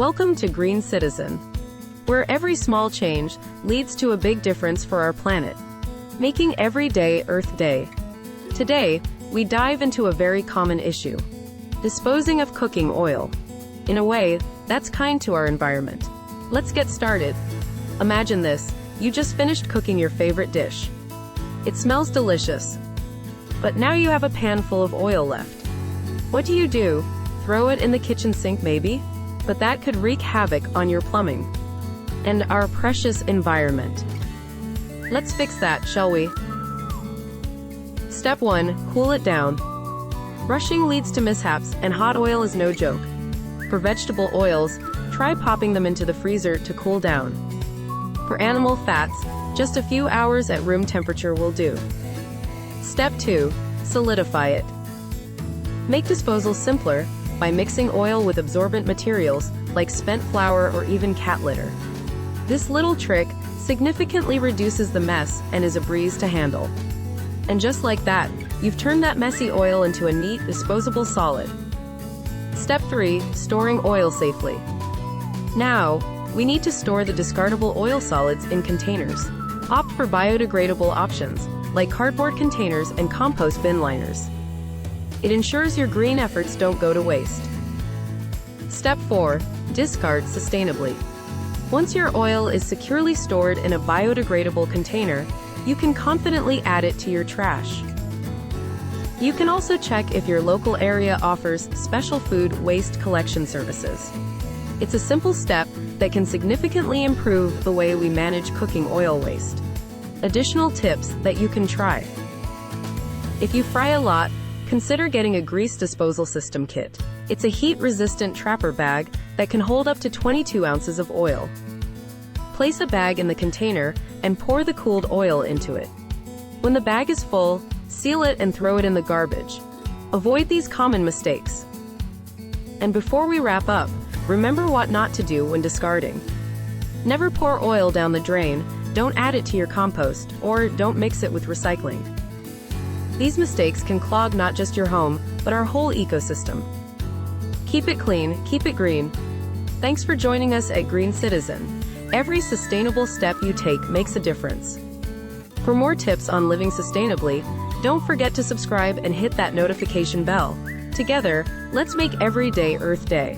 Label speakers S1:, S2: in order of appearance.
S1: Welcome to GreenCitizen, where every small change leads to a big difference for our planet, making every day Earth Day. Today, we dive into a very common issue: disposing of cooking oil, in a way that's kind to our environment. Let's get started. Imagine this: you just finished cooking your favorite dish. It smells delicious, but now you have a pan full of oil left. What do? Throw it in the kitchen sink maybe? But that could wreak havoc on your plumbing and our precious environment. Let's fix that, shall we? Step 1. Cool it down. Rushing leads to mishaps, and hot oil is no joke. For vegetable oils, try popping them into the freezer to cool down. For animal fats, just a few hours at room temperature will do. Step 2. Solidify it. Make disposal simpler by mixing oil with absorbent materials like spent flour or even cat litter. This little trick significantly reduces the mess and is a breeze to handle. And just like that, you've turned that messy oil into a neat, disposable solid. Step 3. Storing oil safely. Now, we need to store the discardable oil solids in containers. Opt for biodegradable options, like cardboard containers and compost bin liners. It ensures your green efforts don't go to waste. Step 4. Discard sustainably. Once your oil is securely stored in a biodegradable container, you can confidently add it to your trash. You can also check if your local area offers special food waste collection services. It's a simple step that can significantly improve the way we manage cooking oil waste. Additional tips that you can try: if you fry a lot, consider getting a grease disposal system kit. It's a heat-resistant trapper bag that can hold up to 22 ounces of oil. Place a bag in the container and pour the cooled oil into it. When the bag is full, seal it and throw it in the garbage. Avoid these common mistakes. And before we wrap up, remember what not to do when discarding. Never pour oil down the drain, don't add it to your compost, or don't mix it with recycling. These mistakes can clog not just your home, but our whole ecosystem. Keep it clean, keep it green. Thanks for joining us at GreenCitizen. Every sustainable step you take makes a difference. For more tips on living sustainably, don't forget to subscribe and hit that notification bell. Together, let's make every day Earth Day.